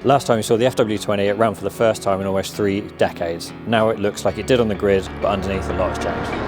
Last time we saw the FW20, it ran for the first time in almost 3 decades. Now it looks like it did on the grid, but underneath a lot has changed.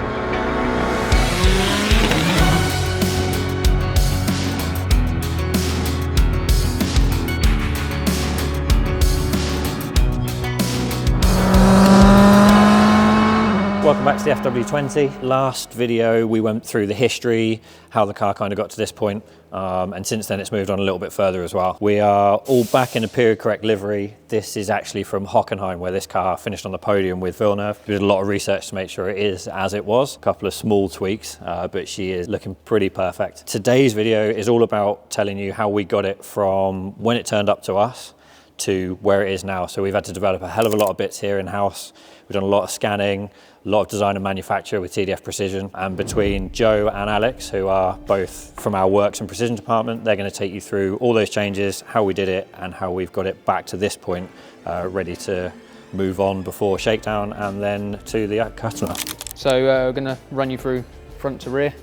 Welcome back to the FW20. Last video we went through the history, how the car kind of got to this point, and since then it's moved on a little bit further as well. We are all back in a period correct livery. This is actually from Hockenheim, where this car finished on the podium with Villeneuve. We did a lot of research to make sure it is as it was. A couple of small tweaks, but she is looking pretty perfect. Today's video is all about telling you how we got it from when it turned up to us to where it is now. So we've had to develop a hell of a lot of bits here in-house. We've done a lot of scanning, a lot of design and manufacture with TDF Precision. And between Joe and Alex, who are both from our works and precision department, they're going to take you through all those changes, how we did it, and how we've got it back to this point, ready to move on before shakedown and then to the customer. So we're going to run you through front to rear.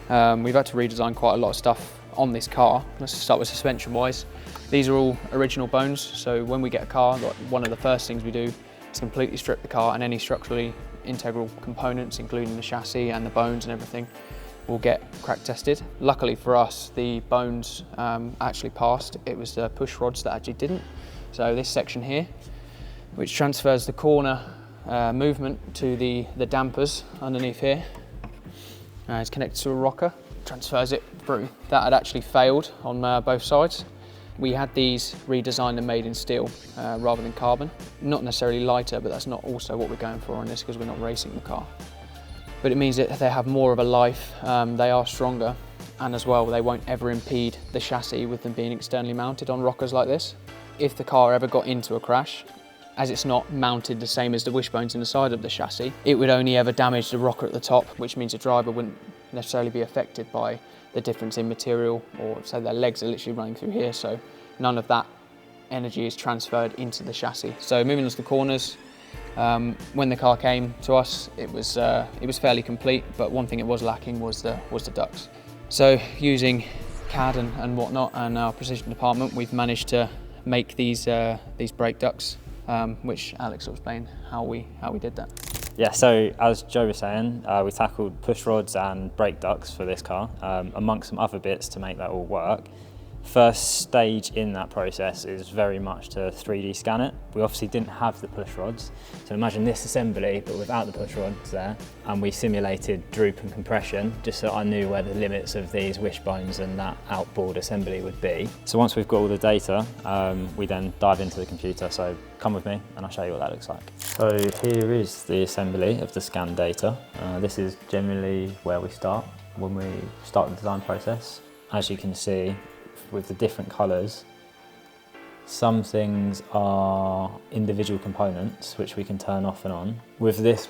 We've had to redesign quite a lot of stuff on this car. Let's start with suspension wise. These are all original bones, so when we get a car, one of the first things we do is completely strip the car, and any structurally integral components, including the chassis and the bones and everything, will get crack tested. Luckily for us, the bones actually passed. It was the push rods that actually didn't. So this section here, which transfers the corner movement to the dampers underneath here, is connected to a rocker, transfers it through. That had actually failed on both sides. We had these redesigned and made in steel rather than carbon. Not necessarily lighter, but that's not also what we're going for on this because we're not racing the car. But it means that they have more of a life, they are stronger, and as well, they won't ever impede the chassis with them being externally mounted on rockers like this. If the car ever got into a crash, as it's not mounted the same as the wishbones in the side of the chassis, it would only ever damage the rocker at the top, which means the driver wouldn't necessarily be affected by the difference in material, or say their legs are literally running through here, so none of that energy is transferred into the chassis. So moving on to the corners, when the car came to us, it was fairly complete, but one thing it was lacking was the ducts. So using CAD and whatnot and our precision department, we've managed to make these brake ducts, which Alex will explain how we did that. Yeah, so as Joe was saying, we tackled push rods and brake ducts for this car, amongst some other bits to make that all work. First stage in that process is very much to 3D scan it. We obviously didn't have the push rods, so imagine this assembly but without the push rods there, and we simulated droop and compression just so I knew where the limits of these wishbones and that outboard assembly would be. So once we've got all the data, we then dive into the computer, so come with me and I'll show you what that looks like. So here is the assembly of the scanned data. This is generally where we start when we start the design process. As you can see, with the different colours, some things are individual components which we can turn off and on. With this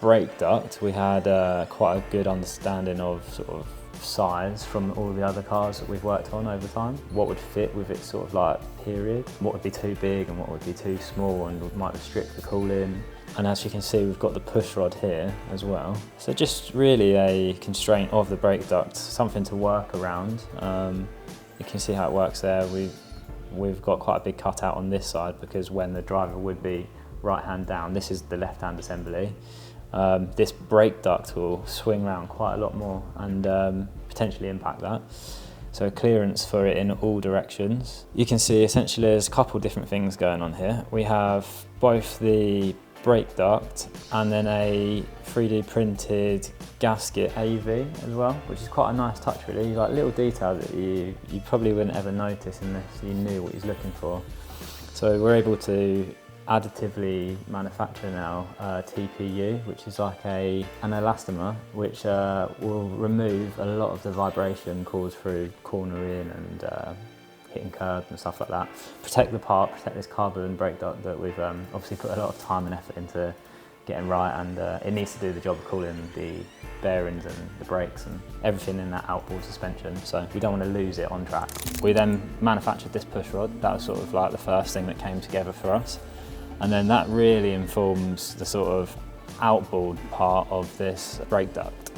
brake duct, we had quite a good understanding of sort of size from all the other cars that we've worked on over time. What would fit with its sort of like period, what would be too big and what would be too small and might restrict the cooling. And as you can see, we've got the push rod here as well. So just really a constraint of the brake duct, something to work around. You can see how it works there. We've got quite a big cutout on this side because when the driver would be right hand down, this is the left hand assembly. This brake duct will swing around quite a lot more and potentially impact that. So clearance for it in all directions. You can see essentially there's a couple different things going on here. We have both the brake duct and then a 3D printed gasket AV as well, which is quite a nice touch really. Like little detail that you probably wouldn't ever notice unless you knew what he's looking for. So we're able to additively manufacture now TPU, which is like an elastomer which will remove a lot of the vibration caused through cornering and hitting curbs and stuff like that. Protect the part, protect this carbon brake duct that we've obviously put a lot of time and effort into getting right, and it needs to do the job of cooling the bearings and the brakes and everything in that outboard suspension, so we don't want to lose it on track. We then manufactured this push rod. That was sort of like the first thing that came together for us, and then that really informs the sort of outboard part of this brake duct.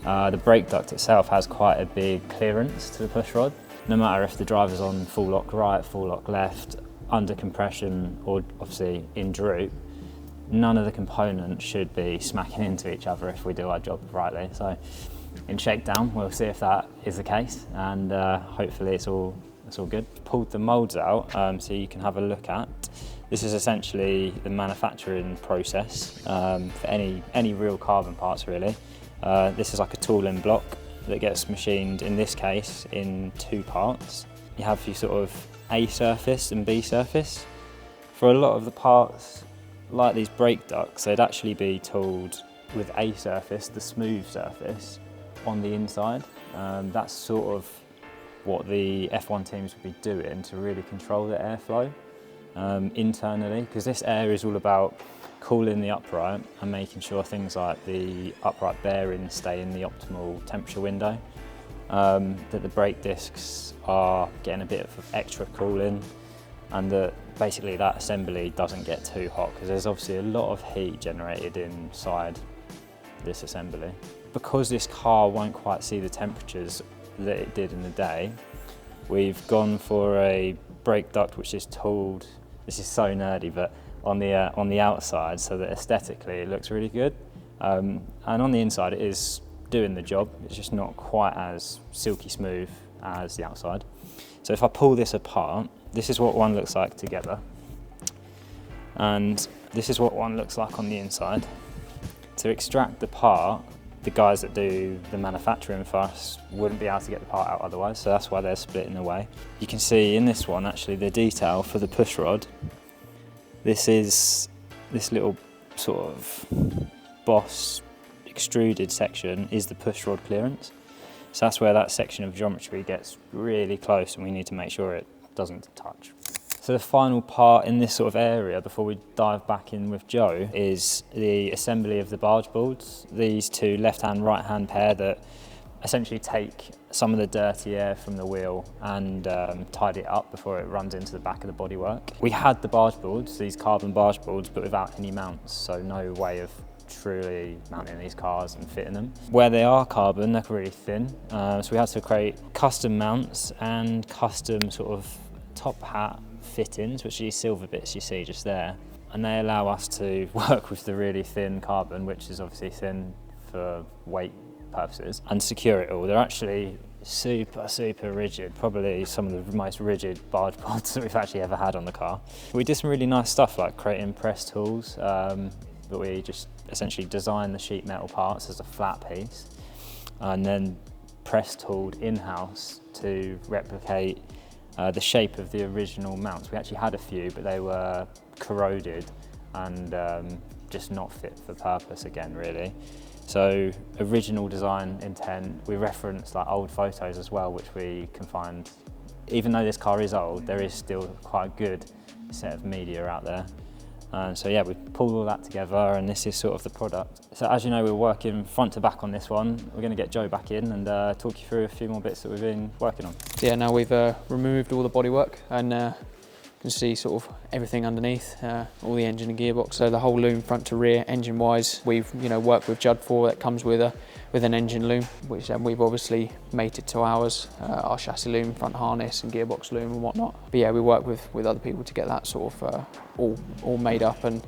The brake duct itself has quite a big clearance to the push rod. No matter if the driver's on full lock right, full lock left, under compression or obviously in droop, none of the components should be smacking into each other if we do our job rightly. So in shakedown, we'll see if that is the case, and hopefully it's all good. Pulled the moulds out so you can have a look at. This is essentially the manufacturing process for any real carbon parts really. This is like a tooling block that gets machined, in this case, in 2 parts. You have your sort of A surface and B surface. For a lot of the parts, like these brake ducts, they'd actually be tooled with A surface, the smooth surface, on the inside. That's sort of what the F1 teams would be doing to really control the airflow internally, because this air is all about cooling the upright and making sure things like the upright bearings stay in the optimal temperature window, that the brake discs are getting a bit of extra cooling, and that basically that assembly doesn't get too hot, because there's obviously a lot of heat generated inside this assembly. Because this car won't quite see the temperatures that it did in the day, we've gone for a brake duct which is tooled, this is so nerdy, but on the outside, so that aesthetically it looks really good, and on the inside it is doing the job. It's just not quite as silky smooth as the outside. So if I pull this apart, this is what one looks like together, and this is what one looks like on the inside. To extract the part, the guys that do the manufacturing for us wouldn't be able to get the part out otherwise, so that's why they're splitting away. You can see in this one actually the detail for the push rod. This is this little sort of boss extruded section is the push rod clearance. So that's where that section of geometry gets really close, and we need to make sure it doesn't touch. So the final part in this sort of area before we dive back in with Joe is the assembly of the barge boards. These 2 left-hand, right-hand pair that essentially take some of the dirty air from the wheel and tidy it up before it runs into the back of the bodywork. We had the barge boards, these carbon barge boards, but without any mounts, so no way of truly mounting these cars and fitting them. Where they are carbon, they're really thin, so we had to create custom mounts and custom sort of top hat fittings, which are these silver bits you see just there, and they allow us to work with the really thin carbon, which is obviously thin for weight purposes, and secure it all. They're actually super rigid, probably some of the most rigid barge boards that we've actually ever had on the car. We did some really nice stuff like creating press tools, but we just essentially designed the sheet metal parts as a flat piece and then press tooled in-house to replicate the shape of the original mounts. We actually had a few, but they were corroded and just not fit for purpose again, really. So original design intent, we reference like old photos as well, which we can find. Even though this car is old, there is still quite a good set of media out there. So yeah, we pulled all that together, and this is sort of the product. So as you know, we're working front to back on this one. We're going to get Joe back in and talk you through a few more bits that we've been working on. So yeah, now we've removed all the bodywork, and you can see sort of everything underneath, all the engine and gearbox. So the whole loom, front to rear, engine-wise, we've worked with Judd for. That comes with an engine loom, which we've obviously mated to ours, our chassis loom, front harness and gearbox loom and whatnot. But yeah, we work with other people to get that sort of all made up and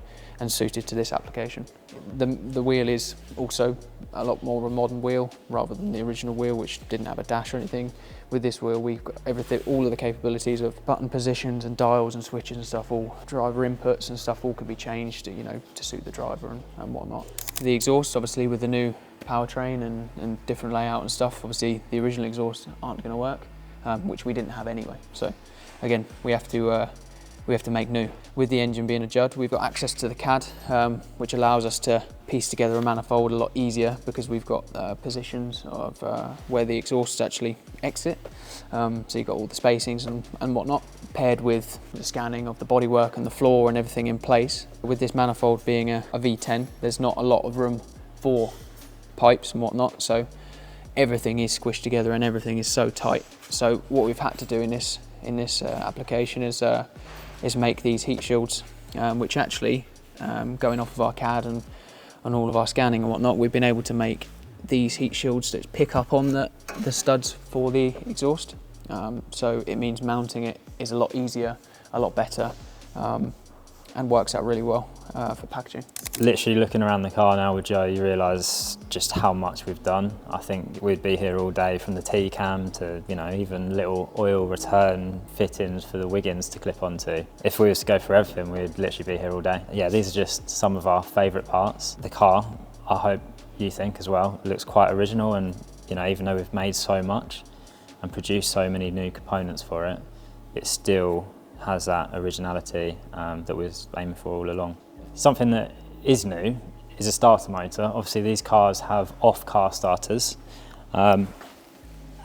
suited to this application. The wheel is also a lot more of a modern wheel rather than the original wheel, which didn't have a dash or anything. With this wheel, we've got everything, all of the capabilities of button positions and dials and switches and stuff, all driver inputs and stuff, all can be changed, to suit the driver and whatnot. The exhaust, obviously, with the new powertrain and different layout and stuff, obviously the original exhausts aren't going to work, which we didn't have anyway. So again, we have to make new. With the engine being a Judd, we've got access to the CAD, which allows us to piece together a manifold a lot easier because we've got positions of where the exhausts actually exit. So you've got all the spacings and whatnot, paired with the scanning of the bodywork and the floor and everything in place. With this manifold being a V10, there's not a lot of room for pipes and whatnot, so everything is squished together and everything is so tight. So what we've had to do in this application is make these heat shields, which actually, going off of our CAD and all of our scanning and whatnot, we've been able to make these heat shields that pick up on the studs for the exhaust. So it means mounting it is a lot easier, a lot better and works out really well for packaging. Literally looking around the car now with Joe, you realise just how much we've done. I think we'd be here all day, from the T-cam to, you know, even little oil return fittings for the Wiggins to clip onto. If we was to go for everything, we'd literally be here all day. Yeah, these are just some of our favourite parts. The car, I hope you think as well, looks quite original, and, you know, even though we've made so much and produced so many new components for it, it still has that originality that we was aiming for all along. Something that is new is a starter motor. Obviously these cars have off-car starters, and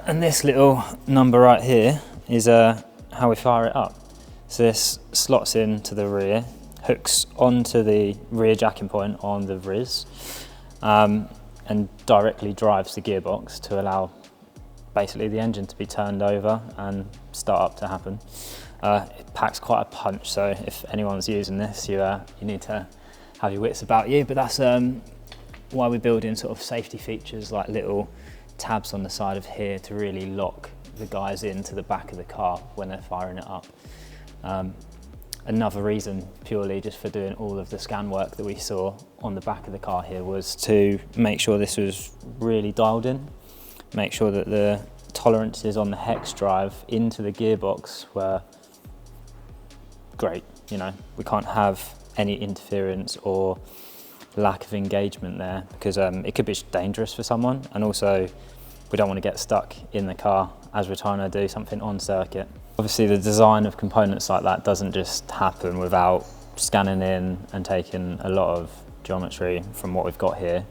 this little number right here is how we fire it up. So this slots into the rear, hooks onto the rear jacking point on the RIS, and directly drives the gearbox to allow basically the engine to be turned over and start up to happen. It packs quite a punch, so if anyone's using this, you need to have your wits about you, but that's why we build in sort of safety features like little tabs on the side of here to really lock the guys into the back of the car when they're firing it up. Another reason purely just for doing all of the scan work that we saw on the back of the car here was to make sure this was really dialed in, make sure that the tolerances on the hex drive into the gearbox were great. You know, we can't have any interference or lack of engagement there, because it could be dangerous for someone, and also we don't want to get stuck in the car as we're trying to do something on circuit. Obviously the design of components like that doesn't just happen without scanning in and taking a lot of geometry from what we've got here,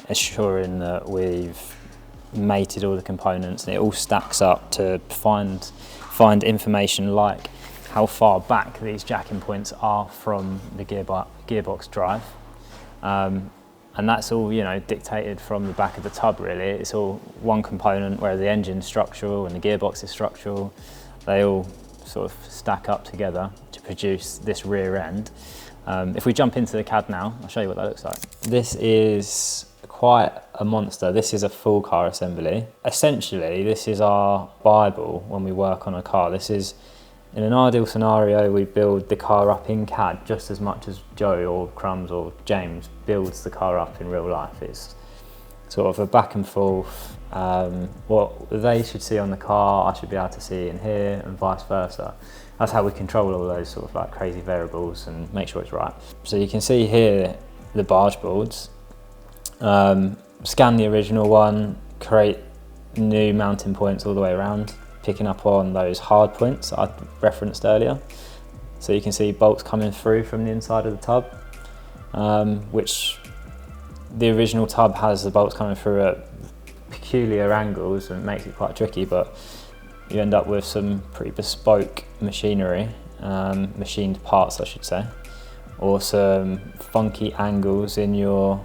ensuring that we've mated all the components and it all stacks up to find information like how far back these jacking points are from the gearbox drive. And that's all, you know, dictated from the back of the tub really. It's all one component, where the engine's structural and the gearbox is structural. They all sort of stack up together to produce this rear end. If we jump into the CAD now, I'll show you what that looks like. This is quite a monster. This is a full car assembly. Essentially, this is our Bible when we work on a car. This is, in an ideal scenario, we build the car up in CAD just as much as Joe or Crumbs or James builds the car up in real life. It's sort of a back and forth. What they should see on the car, I should be able to see in here, and vice versa. That's how we control all those sort of like crazy variables and make sure it's right. So you can see here the barge boards. Scan the original one, create new mounting points all the way around, picking up on those hard points I referenced earlier. So you can see bolts coming through from the inside of the tub, which the original tub has the bolts coming through at peculiar angles and makes it quite tricky, but you end up with some pretty bespoke machinery, machined parts I should say, or some funky angles in your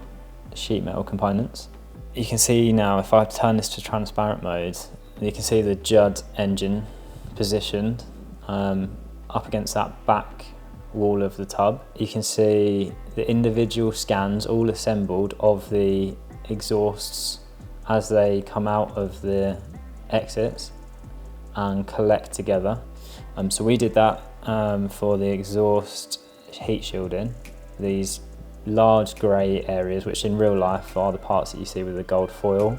sheet metal components. You can see now, if I turn this to transparent mode, you can see the Judd engine positioned up against that back wall of the tub. You can see the individual scans all assembled of the exhausts as they come out of the exits and collect together. So we did that for the exhaust heat shielding. These large grey areas, which in real life are the parts that you see with the gold foil,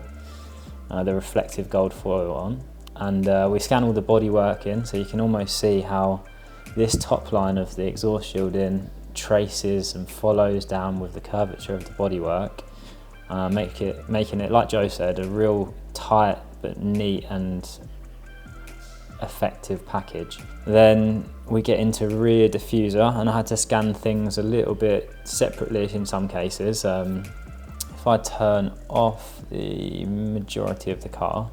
the reflective gold foil on. And we scan all the bodywork in, so you can almost see how this top line of the exhaust shielding traces and follows down with the curvature of the bodywork, making it, like Joe said, a real tight but neat and effective package. Then we get into rear diffuser, and I had to scan things a little bit separately in some cases. If I turn off the majority of the car,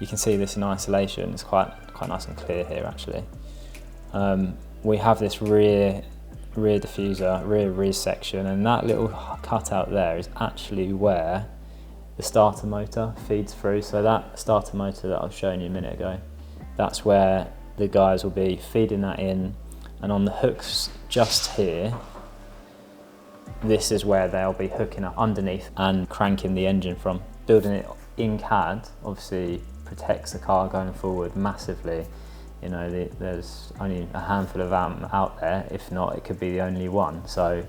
you can see this in isolation. It's quite nice and clear here actually. We have this rear diffuser, rear RIS section, and that little cutout there is actually where the starter motor feeds through. So that starter motor that I was showing you a minute ago, that's where the guys will be feeding that in, and on the hooks just here, this is where they'll be hooking up underneath and cranking the engine from. Building it in CAD obviously protects the car going forward massively. You know, there's only a handful of them out there. If not, it could be the only one. So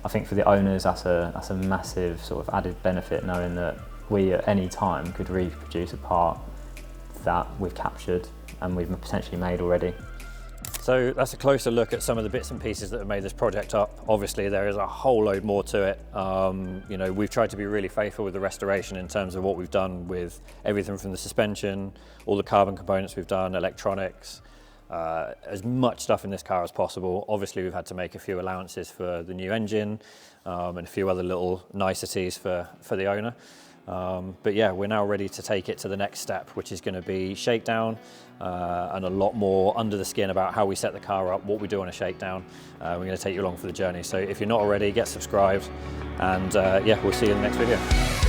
I think for the owners, that's a massive sort of added benefit, knowing that we at any time could reproduce a part that we've captured and we've potentially made already. So that's a closer look at some of the bits and pieces that have made this project up. Obviously there is a whole load more to it. You know, we've tried to be really faithful with the restoration in terms of what we've done with everything from the suspension, all the carbon components we've done, electronics, as much stuff in this car as possible. Obviously we've had to make a few allowances for the new engine and a few other little niceties for the owner. But yeah, we're now ready to take it to the next step, which is going to be shakedown and a lot more under the skin about how we set the car up, what we do on a shakedown. We're going to take you along for the journey. So if you're not already, get subscribed, and yeah, we'll see you in the next video.